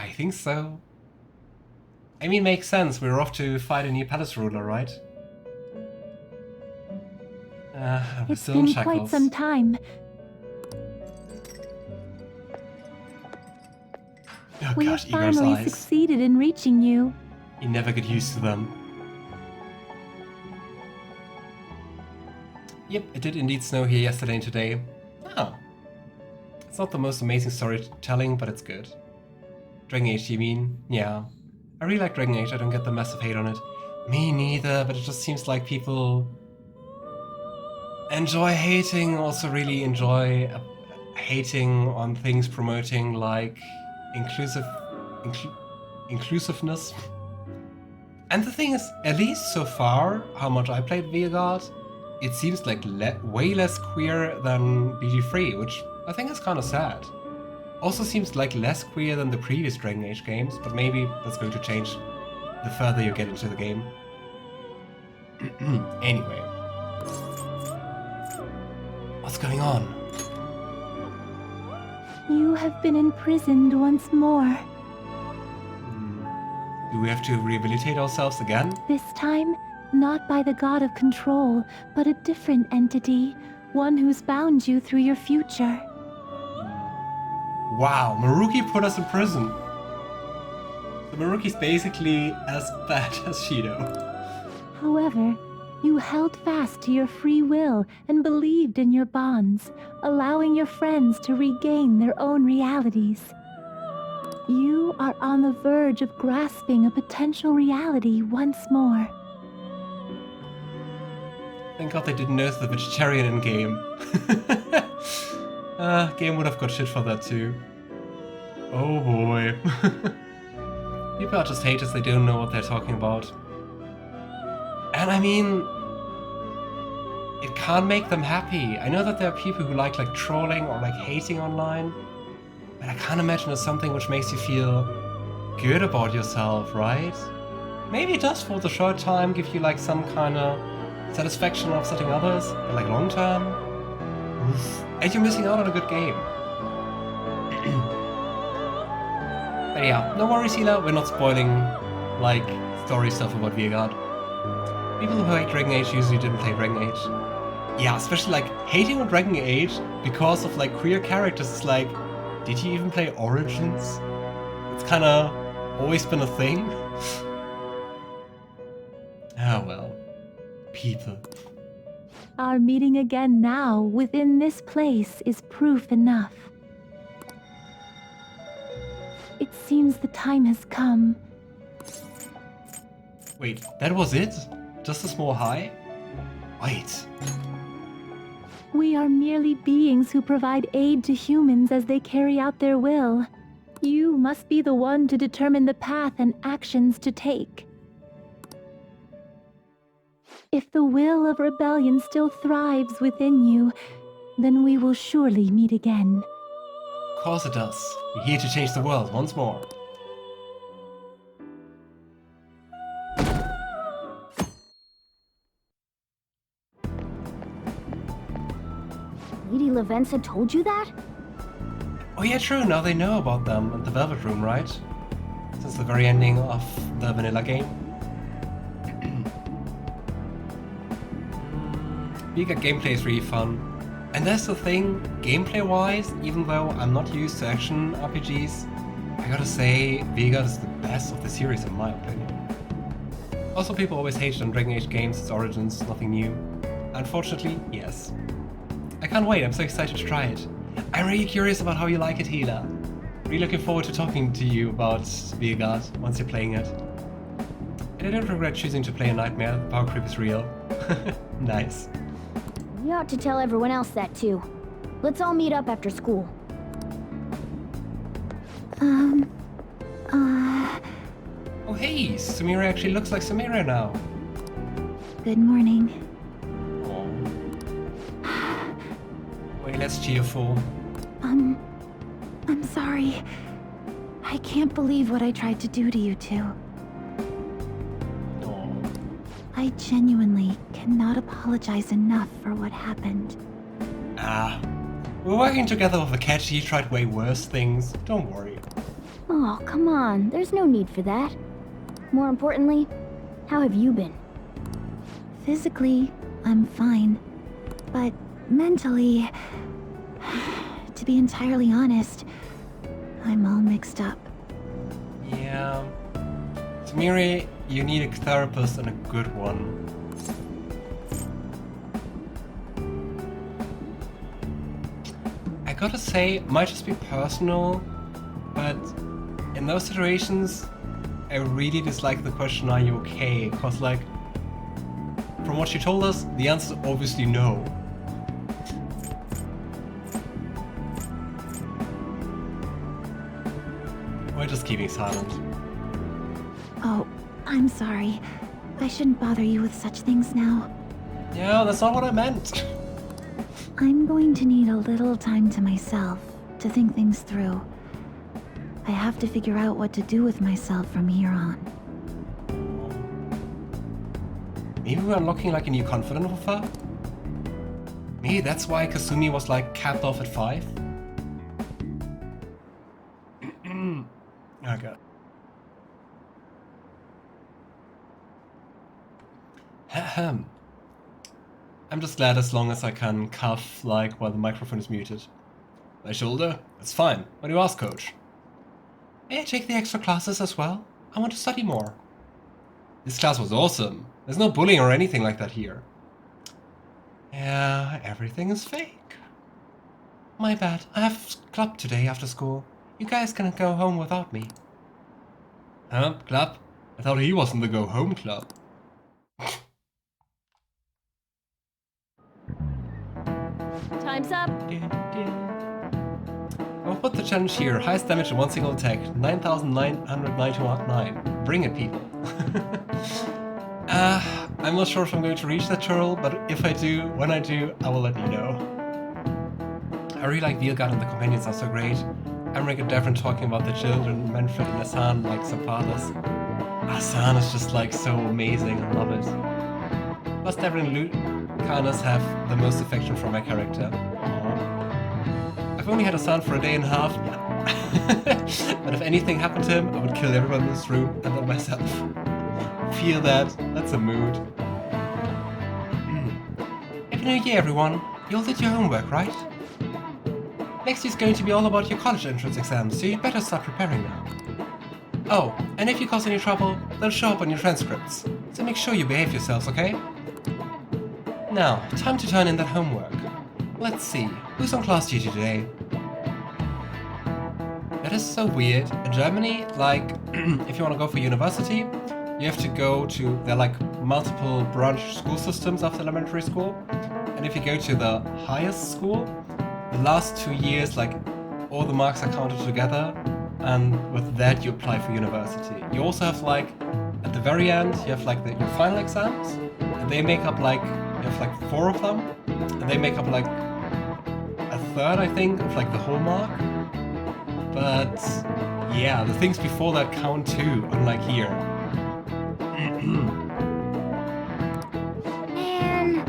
I think so. I mean, makes sense. We're off to fight a new palace ruler, right? We're It's still in been shackles. quite some time. Oh We god, have Igor's finally eyes. succeeded in reaching you. You never get used to them. Yep, it did indeed snow here yesterday and today. Oh. It's not the most amazing storytelling, but it's good. Dragon Age, you mean? Yeah. I really like Dragon Age, I don't get the massive hate on it. Me neither, but it just seems like people enjoy hating, also really enjoy hating on things promoting like inclusiveness. And the thing is, at least so far, how much I played Vigard, it seems like way less queer than BG3, which I think is kind of sad. Also seems like less queer than the previous Dragon Age games, but maybe that's going to change the further you get into the game. Anyway. What's going on? You have been imprisoned once more. Do we have to rehabilitate ourselves again? This time, not by the god of control, but a different entity, one who's bound you through your future. Wow, Maruki put us in prison. So Maruki's basically as bad as Shido. However, you held fast to your free will and believed in your bonds, allowing your friends to regain their own realities. You are on the verge of grasping a potential reality once more. Thank God they didn't nerf the vegetarian in game. Game would have got shit for that too. Oh boy. People are just haters, they don't know what they're talking about. And I mean, it can't make them happy. I know that there are people who like trolling or like hating online, but I can't imagine it's something which makes you feel good about yourself, right? Maybe it does for the short time give you like some kind of satisfaction of upsetting others, but like long term, oof. And you're missing out on a good game. But yeah, no worries, Hila, we're not spoiling like story stuff about Vigard. People who hate Dragon Age usually didn't play Dragon Age. Yeah, especially like hating on Dragon Age because of like queer characters is like, did you even play Origins? It's kinda always been a thing. Ah well. People. Our meeting again now within this place is proof enough. It seems the time has come. Wait, that was it? Just a small high? Wait. We are merely beings who provide aid to humans as they carry out their will. You must be the one to determine the path and actions to take. If the will of rebellion still thrives within you, then we will surely meet again. Of course it does. We're here to change the world once more. Lady Lavenza told you that? Oh yeah, true, now they know about them and the Velvet Room, right? Since the very ending of the vanilla game. Vigard gameplay is really fun. And that's the thing, gameplay-wise, even though I'm not used to action RPGs, I gotta say, Vigard is the best of the series in my opinion. Also, people always hated on Dragon Age games, its origins, nothing new. Unfortunately, yes. I can't wait, I'm so excited to try it. I'm really curious about how you like it, Hila. Really looking forward to talking to you about Vigard once you're playing it. And I don't regret choosing to play a Nightmare, the power creep is real. Nice. You ought to tell everyone else that too. Let's all meet up after school. Oh hey, Sumire actually looks like Sumire now. Good morning. Oh. Way less cheerful. I'm sorry. I can't believe what I tried to do to you two. Oh. I genuinely cannot apologize enough for what happened. We're working together with Akechi, he tried way worse things. Don't worry. Oh, come on. There's no need for that. More importantly, how have you been? Physically, I'm fine. But mentally, to be entirely honest, I'm all mixed up. Yeah. Tamiri, you need a therapist and a good one. I gotta say, it might just be personal, but in those situations, I really dislike the question, are you okay? Because, like, from what she told us, the answer is obviously no. We're just keeping silent. Oh, I'm sorry. I shouldn't bother you with such things now. Yeah, that's not what I meant. I'm going to need a little time to myself to think things through. I have to figure out what to do with myself from here on. Maybe we're unlocking like a new confidant with her? Maybe that's why Kasumi was like capped off at 5? Okay. Ahem. I'm just glad as long as I can cough like while the microphone is muted. My shoulder? It's fine. What do you ask, coach? May I take the extra classes as well? I want to study more. This class was awesome. There's no bullying or anything like that here. Yeah, everything is fake. My bad. I have club today after school. You guys can go home without me. Huh? Club? I thought he was in the go home club. Time's up. I'll put the challenge here. Highest damage in one single attack. 9,999. Bring it, people. I'm not sure if I'm going to reach that turtle, but if I do, when I do, I will let you know. I really like Vilgard and the companions are so great. Emmerich and Devon talking about the children, Manfred and Asan like some fathers. Asan is just like so amazing, I love it. Plus Devon and Lucanus have the most affection for my character. Aww. I've only had Asan for a day and a half, but if anything happened to him, I would kill everyone in this room and then myself. Feel that? That's a mood. Happy New Year, everyone. You all did your homework, right? Next year's going to be all about your college entrance exams, so you'd better start preparing now. Oh, and if you cause any trouble, they'll show up on your transcripts, so make sure you behave yourselves, okay? Now, time to turn in that homework. Let's see, who's on class duty today? That is so weird. In Germany, like, if you want to go for university, you have to go to, there are like multiple branch school systems after elementary school, and if you go to the highest school, the last 2 years, like, all the marks are counted together, and with that you apply for university. You also have, like, at the very end, you have, like, your final exams, and they make up, like, you have, like, 4 of them, and they make up, like, a third, I think, of, like, the whole mark. But, yeah, the things before that count too, unlike here. Man.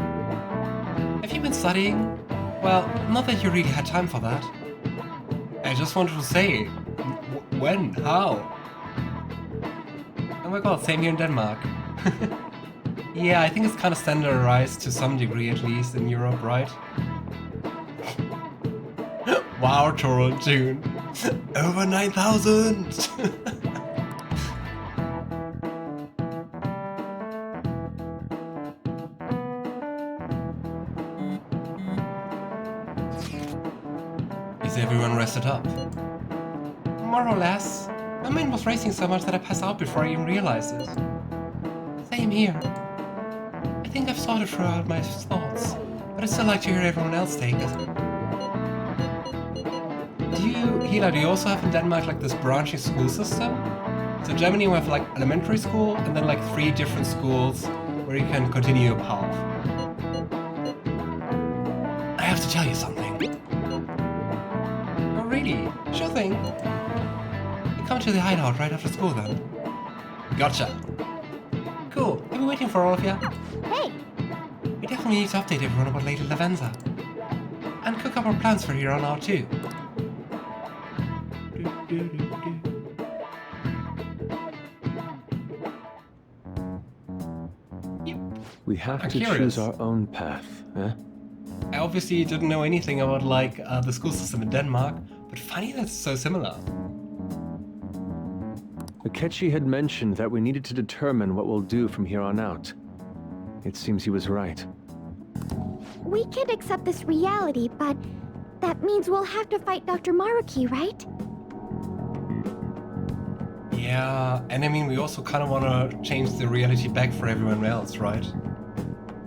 Have you been studying? Well, not that you really had time for that. I just wanted to say, when? How? Oh my god, same here in Denmark. Yeah, I think it's kind of standardized to some degree at least in Europe, right? Wow, Toral June. Over 9,000! Is everyone rested up? More or less. My mind was racing so much that I passed out before I even realized it. Same here. I think I've sorted throughout my thoughts, but I'd still like to hear everyone else take it. Hila, do you also have in Denmark like this branching school system? So in Germany we have like elementary school and then like 3 different schools where you can continue your path. I have to tell you something. Oh really? Sure thing. You come to the hideout right after school then. Gotcha. Cool, I'll be waiting for all of you. Hey! We definitely need to update everyone about Lady Lavenza. And cook up our plans for here on out too. We have I'm to curious. choose our own path, eh? I obviously didn't know anything about like the school system in Denmark, but funny that's so similar. Akechi had mentioned that we needed to determine what we'll do from here on out. It seems he was right. We can't accept this reality, but that means we'll have to fight Dr. Maruki, right? Yeah, and I mean we also kind of want to change the reality back for everyone else, right?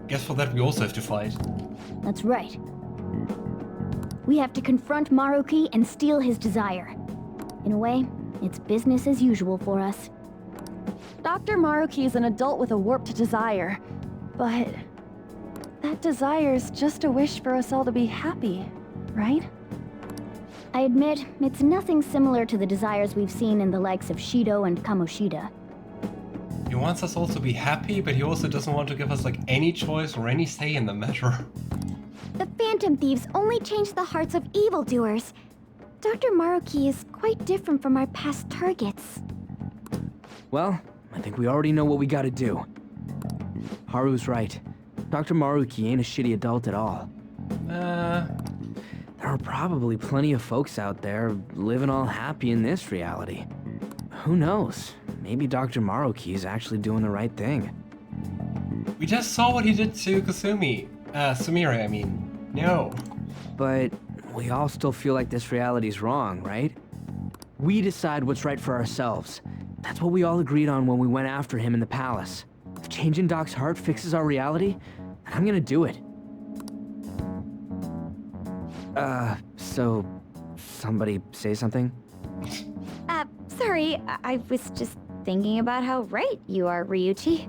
Guess for that we also have to fight. That's right. We have to confront Maruki and steal his desire. In a way, it's business as usual for us. Dr. Maruki is an adult with a warped desire, but that desire's just a wish for us all to be happy, right? I admit, it's nothing similar to the desires we've seen in the likes of Shido and Kamoshida. He wants us all to be happy, but he also doesn't want to give us like any choice or any say in the matter. The Phantom Thieves only change the hearts of evildoers. Dr. Maruki is quite different from our past targets. Well, I think we already know what we gotta do. Haru's right. Dr. Maruki ain't a shitty adult at all. There are probably plenty of folks out there living all happy in this reality. Who knows? Maybe Dr. Maruki is actually doing the right thing. We just saw what he did to Kasumi. Sumire, I mean. No. But we all still feel like this reality's wrong, right? We decide what's right for ourselves. That's what we all agreed on when we went after him in the palace. If changing Doc's heart fixes our reality, then I'm gonna do it. So somebody say something? Sorry, I was just thinking about how right you are, Ryuji.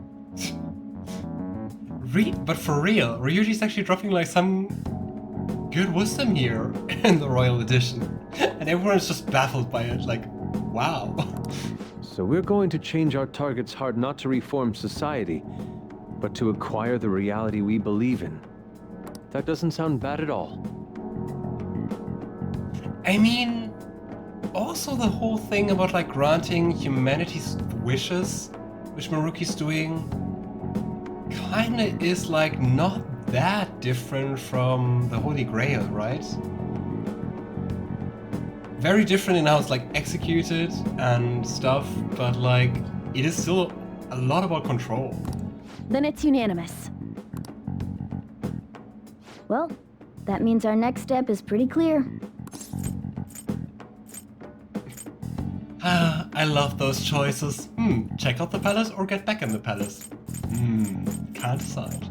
But for real, Ryuji's actually dropping like some good wisdom here in the Royal Edition. And everyone's just baffled by it, like, wow. So we're going to change our target's heart not to reform society, but to acquire the reality we believe in. That doesn't sound bad at all. I mean, also the whole thing about like granting humanity's wishes, which Maruki's doing, kinda is like not that different from the Holy Grail, right? Very different in how it's like executed and stuff, but like it is still a lot about control. Then it's unanimous. Well, that means our next step is pretty clear. I love those choices. Check out the palace or get back in the palace? Can't decide.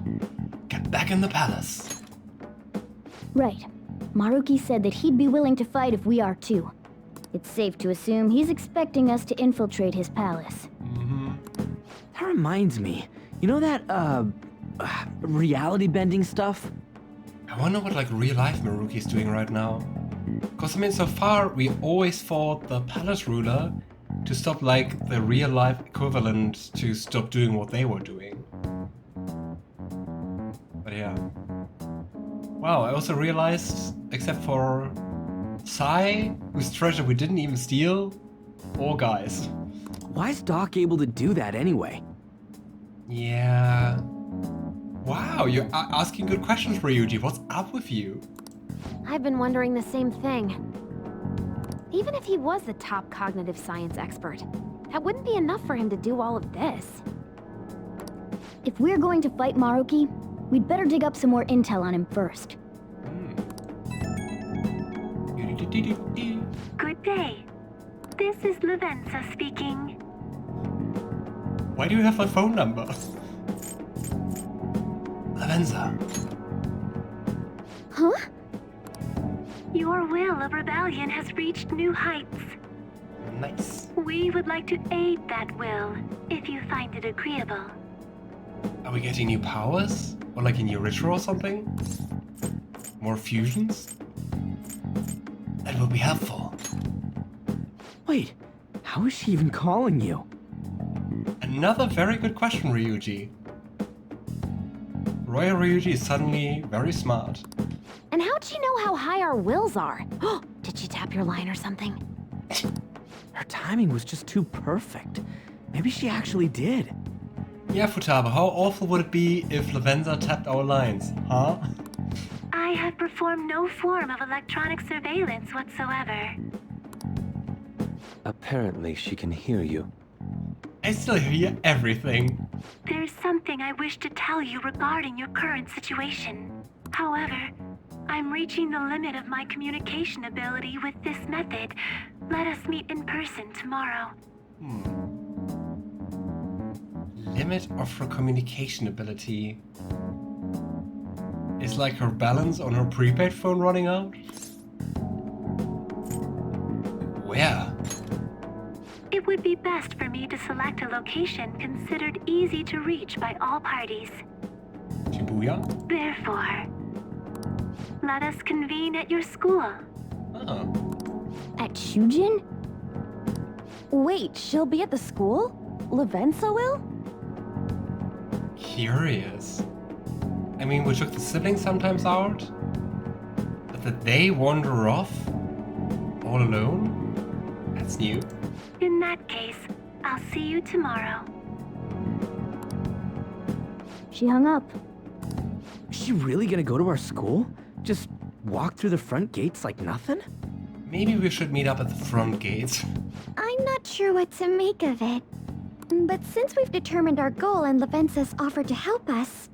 Get back in the palace. Right. Maruki said that he'd be willing to fight if we are too. It's safe to assume he's expecting us to infiltrate his palace. That reminds me. You know that, reality bending stuff? I wonder what like real life Maruki's doing right now. Because I mean, so far we always fought the palace ruler to stop like the real life equivalent to stop doing what they were doing. But yeah. Wow, I also realized, except for Sai, whose treasure we didn't even steal, or guys. Why is Doc able to do that anyway? Yeah. Wow, you're asking good questions, Ryuji. What's up with you? I've been wondering the same thing. Even if he was the top cognitive science expert, that wouldn't be enough for him to do all of this. If we're going to fight Maruki, we'd better dig up some more intel on him first. Good day. This is Lavenza speaking. Why do you have my phone number? Lavenza. Huh? Your will of rebellion has reached new heights. Nice. We would like to aid that will, if you find it agreeable. Are we getting new powers? Or like a new ritual or something? More fusions? That will be helpful. Wait, how is she even calling you? Another very good question, Ryuji. Royal Ryuji is suddenly very smart. And how'd she know how high our wills are? Did she tap your line or something? Her timing was just too perfect. Maybe she actually did. Yeah, Futaba, how awful would it be if Lavenza tapped our lines, huh? I have performed no form of electronic surveillance whatsoever. Apparently, she can hear you. I still hear everything. There's something I wish to tell you regarding your current situation. However, I'm reaching the limit of my communication ability with this method. Let us meet in person tomorrow. Limit of her communication ability. Is like her balance on her prepaid phone running out? Where? It would be best for me to select a location considered easy to reach by all parties. Shibuya? Therefore, let us convene at your school. Oh. At Shujin? Wait, she'll be at the school? Lavenza will? Curious. I mean, we took the siblings sometimes out, but that they wander off all alone? That's new. In that case, I'll see you tomorrow. She hung up. Is she really gonna go to our school? Just walk through the front gates like nothing? Maybe we should meet up at the front gates. I'm not sure what to make of it. But since we've determined our goal and Lavenza's offered to help us...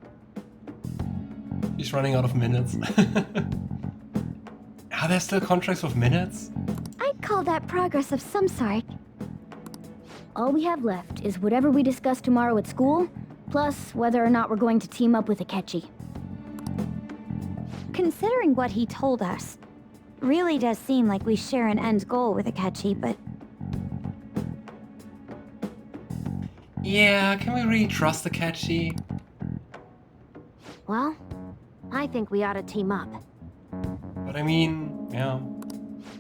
He's running out of minutes. Are there still contracts with minutes? I'd call that progress of some sort. All we have left is whatever we discuss tomorrow at school, plus whether or not we're going to team up with Akechi. Considering what he told us, really does seem like we share an end goal with Akechi, but... Yeah, can we really trust Akechi? Well, I think we ought to team up. But I mean, yeah.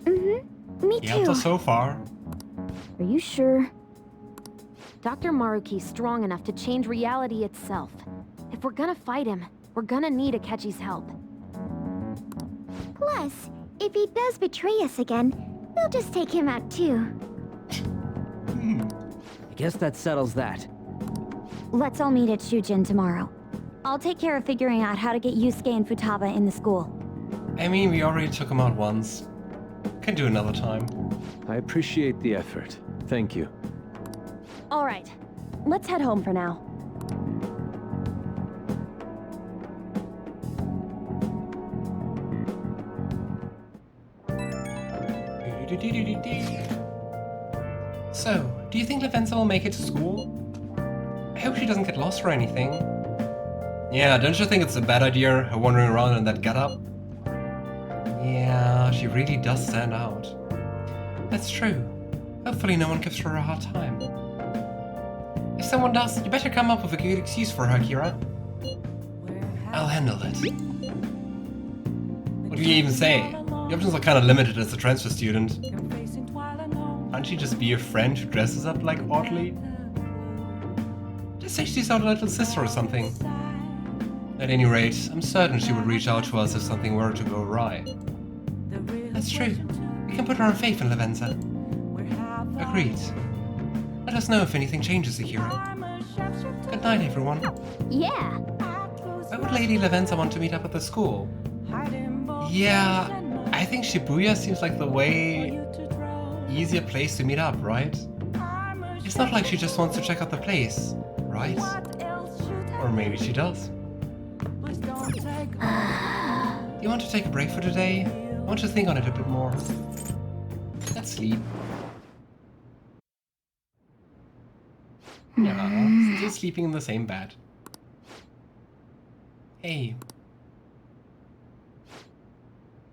Me He helped too. us so far. Are you sure? Dr. Maruki's strong enough to change reality itself. If we're gonna fight him, we're gonna need Akechi's help. Plus, if he does betray us again, we'll just take him out too. I guess that settles that. Let's all meet at Shujin tomorrow. I'll take care of figuring out how to get Yusuke and Futaba in the school. I mean, we already took him out once. Can do another time. I appreciate the effort. Thank you. All right, let's head home for now. So, do you think Lavenza will make it to school? I hope she doesn't get lost or anything. Yeah, don't you think it's a bad idea, her wandering around in that getup? Yeah, she really does stand out. That's true. Hopefully no one gives her a hard time. If someone does, you better come up with a good excuse for her, Akira. I'll handle it. What do you even say? The options are kind of limited as a transfer student. Can't she just be a friend who dresses up like oddly? Just say she's our little sister or something. At any rate, I'm certain she would reach out to us if something were to go awry. That's true. We can put our faith in Lavenza. Agreed. Let us know if anything changes, Akira. Good night, everyone. Yeah. Why would Lady Lavenza want to meet up at the school? Yeah, I think Shibuya seems like the way easier place to meet up, right? It's not like she just wants to check out the place, right? Or maybe she does. You want to take a break for today? I want to think on it a bit more. Let's sleep. Yeah, still sleeping in the same bed. Hey.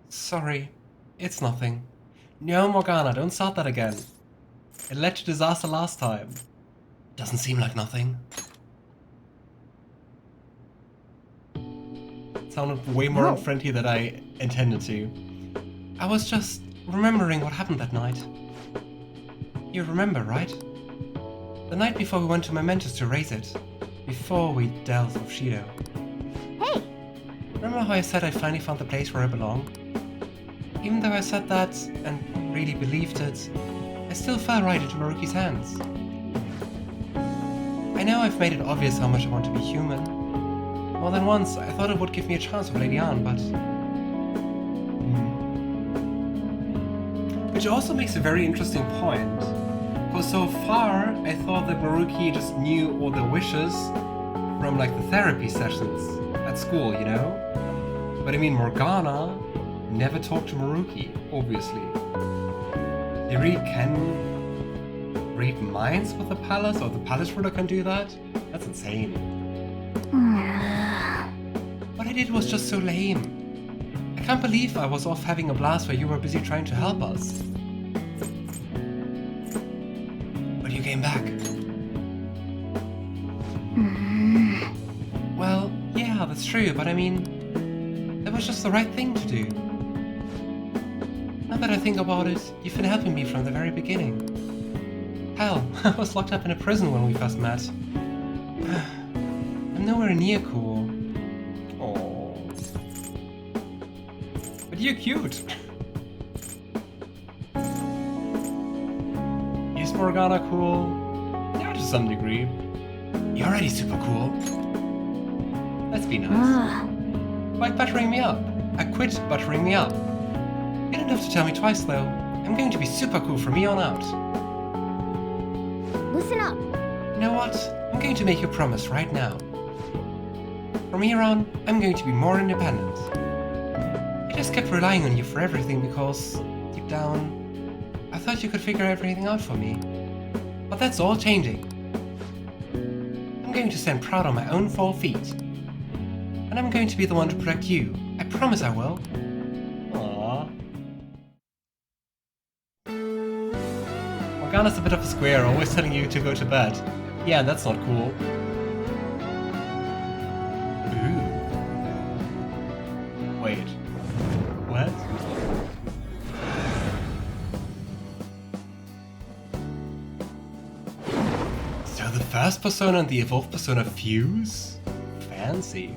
Sorry, it's nothing. No, Morgana, don't start that again. It led to disaster last time. Doesn't seem like nothing. It sounded way more unfriendly than I intended to. I was just remembering what happened that night. You remember, right? The night before we went to Mementos to raise it. Before we dealt with Shido. Hey! Remember how I said I finally found the place where I belong? Even though I said that and really believed it, I still fell right into Maruki's hands. I know I've made it obvious how much I want to be human. More than once, I thought it would give me a chance with Lady Ann, but... Which also makes a very interesting point. For so far, I thought that Maruki just knew all the wishes from like the therapy sessions at school, you know? But I mean, Morgana never talked to Maruki, obviously. They really can read minds with the palace, or the palace ruler can do that? That's insane. What I did was just so lame. I can't believe I was off having a blast while you were busy trying to help us. But you came back. Well, yeah, that's true, but I mean, that was just the right thing to do. Now that I think about it, you've been helping me from the very beginning. Hell, I was locked up in a prison when we first met. I'm nowhere near cool. Aww. But you're cute. Is Morgana cool? Yeah, to some degree. You're already super cool. Let's be nice. Like buttering me up. I quit buttering me up. You don't have to tell me twice though. I'm going to be super cool from here on out. Listen up. You know what? I'm going to make you a promise right now. From here on, I'm going to be more independent. I just kept relying on you for everything because, deep down, I thought you could figure everything out for me. But that's all changing. I'm going to stand proud on my own 4 feet. And I'm going to be the one to protect you. I promise I will. Aww. Morgana's a bit of a square, always telling you to go to bed. Yeah, that's not cool. Ooh. Wait. What? So the first persona and the evolved persona fuse? Fancy.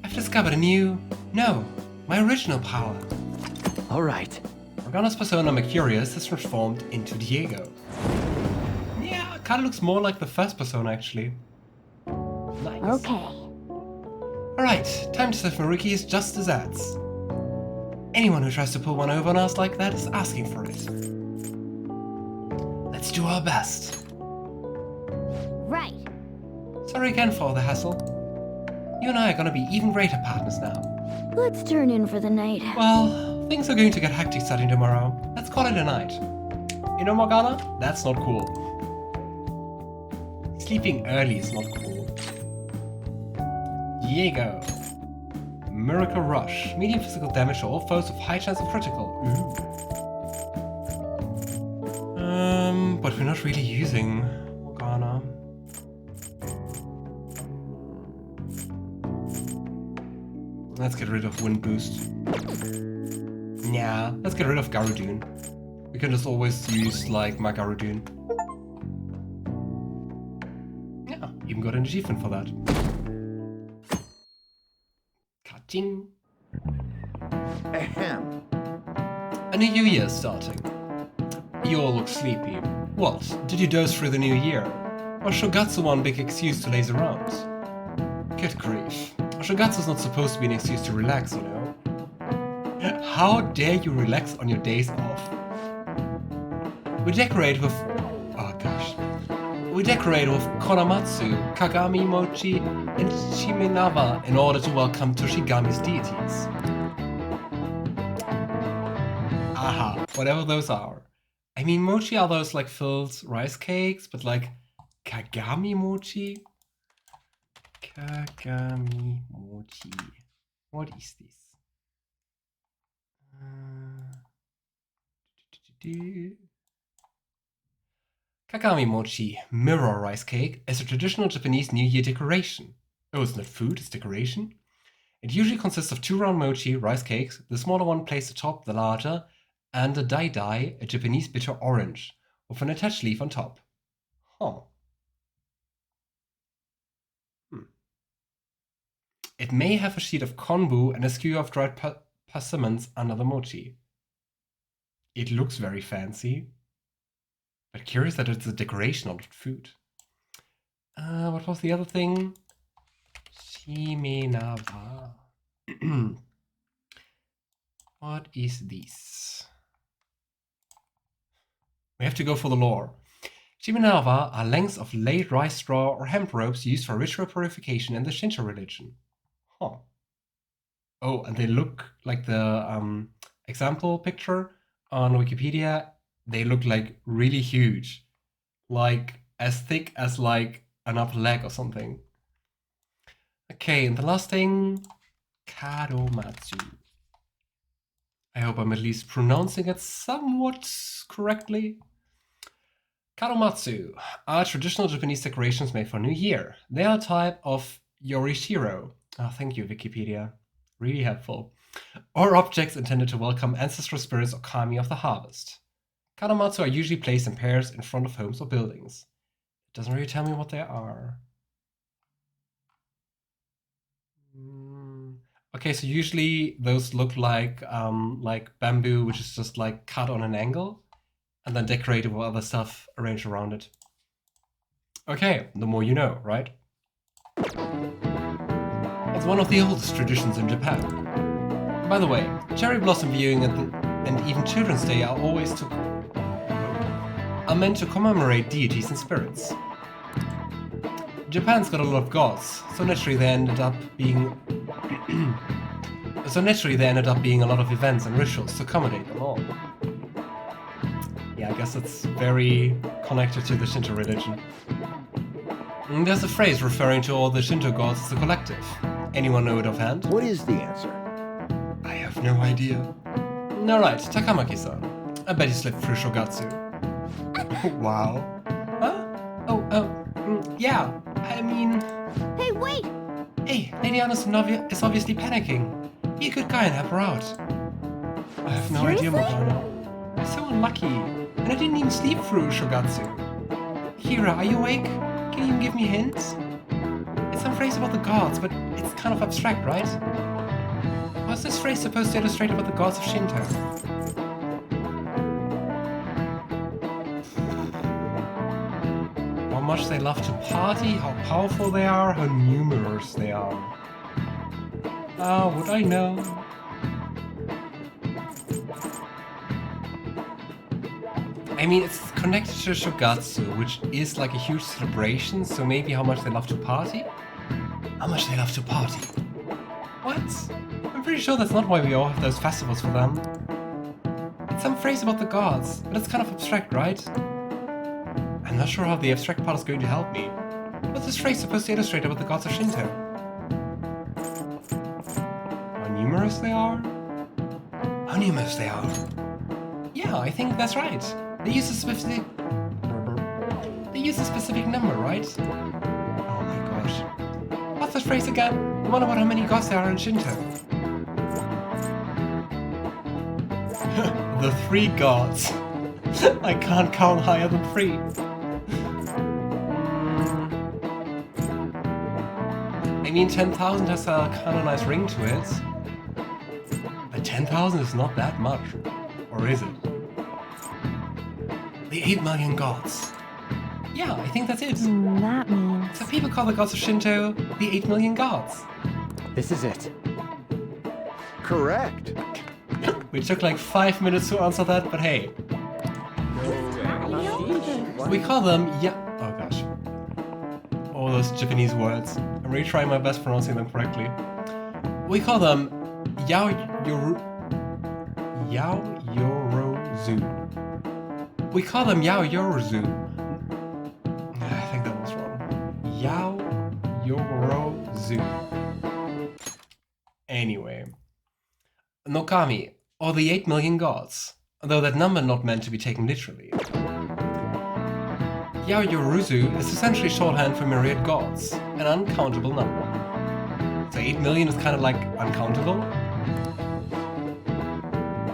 I've discovered a new... No, my original power. Alright. Morgana's persona Mercurius is transformed into Diego. Yeah, kinda looks more like the first persona actually. Nice. Okay. Alright, time to serve Maruki's just desserts. Anyone who tries to pull one over on us like that is asking for it. Let's do our best. Right. Sorry again for all the hassle. You and I are gonna be even greater partners now. Let's turn in for the night. Well, things are going to get hectic starting tomorrow. Let's call it a night. You know, Morgana? That's not cool. Sleeping early is not cool. Diego. Miracle Rush. Medium physical damage to all foes with high chance of critical. Ooh. But we're not really using Morgana. Let's get rid of Wind Boost. Yeah, let's get rid of Garudune. We can just always use, like, my Garudune. Yeah, even got an achievement for that. Ka-ching! Ahem. A new year is starting. You all look sleepy. What, did you doze through the new year? Or Shogatsu one big excuse to laze around? Good grief. Shogatsu's not supposed to be an excuse to relax, you know? How dare you relax on your days off? We decorate with... oh gosh. We decorate with Konamatsu, Kagami Mochi, and Shimenawa in order to welcome Toshigami's deities. Aha, whatever those are. I mean, mochi are those like filled rice cakes, but like Kagami Mochi? Kagami Mochi. What is this? Kagami Mochi, mirror rice cake, is a traditional Japanese New Year decoration. Oh, it's not food, it's decoration. It usually consists of 2 round mochi rice cakes, the smaller one placed atop the larger, and a dai, a Japanese bitter orange, with an attached leaf on top. Huh. It may have a sheet of konbu and a skewer of dried persimmons under the mochi. It looks very fancy, but curious that it's a decoration, not food. What was the other thing? Shimenawa. What is this? We have to go for the lore. Shimenawa are lengths of laid rice straw or hemp ropes used for ritual purification in the Shinto religion. Huh. Oh, and they look like the example picture on Wikipedia. They look like really huge. Like as thick as like an upper leg or something. Okay, and the last thing, Kadomatsu. I hope I'm at least pronouncing it somewhat correctly. Kadomatsu are traditional Japanese decorations made for New Year. They are a type of yorishiro. Oh, thank you, Wikipedia. Really helpful. Or objects intended to welcome ancestral spirits or kami of the harvest. Kadomatsu are usually placed in pairs in front of homes or buildings. It doesn't really tell me what they are. Okay, so usually those look like bamboo, which is just like cut on an angle, and then decorated with other stuff arranged around it. Okay, the more you know, right? It's one of the oldest traditions in Japan. By the way, cherry blossom viewing and even Children's Day are meant to commemorate deities and spirits. Japan's got a lot of gods, so naturally there ended up being a lot of events and rituals to accommodate them all. Yeah, I guess it's very connected to the Shinto religion. And there's a phrase referring to all the Shinto gods as a collective. Anyone know it offhand? What is the answer? I have no idea. Alright, Takamaki-san. I bet you slipped through Shogatsu. Wow. Huh? Yeah. I mean... Hey, wait! Hey, Lady Anna is obviously panicking. Be a good guy and help her out. I have no idea, Morgana. I'm so unlucky. And I didn't even sleep through Shogatsu. Kira, are you awake? Can you give me hints? It's some phrase about the gods, but it's kind of abstract, right? Was this phrase supposed to illustrate about the gods of Shinto? How much they love to party, how powerful they are, how numerous they are. Ah, would I know? I mean, it's connected to Shogatsu, which is like a huge celebration, so maybe how much they love to party? How much they love to party. What? I'm pretty sure that's not why we all have those festivals for them. It's some phrase about the gods, but it's kind of abstract, right? I'm not sure how the abstract part is going to help me. What's this phrase supposed to illustrate about the gods of Shinto? How numerous they are? How numerous they are? Yeah, I think that's right. They use a specific number, right? Oh my gosh. What's that phrase again? I wonder how many gods there are in Shinto. The 3 gods. I can't count higher than 3. I mean, 10,000 has a kind of nice ring to it. But 10,000 is not that much. Or is it? The 8 million gods. Yeah, I think that's it. That means... So people call the gods of Shinto the 8 million gods. This is it. Correct. We took like 5 minutes to answer that, but hey. We call them oh gosh. All those Japanese words. I'm really trying my best pronouncing them correctly. We call them Yaoyorozu. We call them Yaoyorozu. I think that was wrong. Yaoyorozu. Anyway. Nokami, or the 8 million gods, though that number not meant to be taken literally. Yaoyorozu is essentially shorthand for myriad gods, an uncountable number. So 8 million is kind of like uncountable.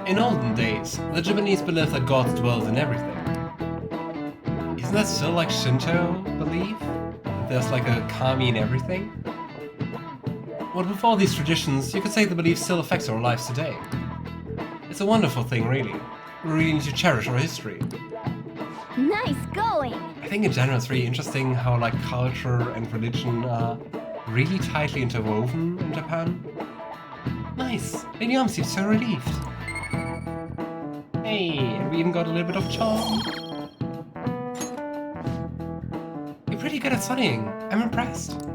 In olden days, the Japanese believed that gods dwelled in everything. Isn't that still like Shinto belief? That there's like a kami in everything? Well, with all these traditions, you could say the belief still affects our lives today. It's a wonderful thing, really. We really need to cherish our history. Nice going! I think in general it's really interesting how like culture and religion are really tightly interwoven in Japan. Nice! Lady Yum seems so relieved. Hey, and we even got a little bit of charm. You're pretty good at studying. I'm impressed.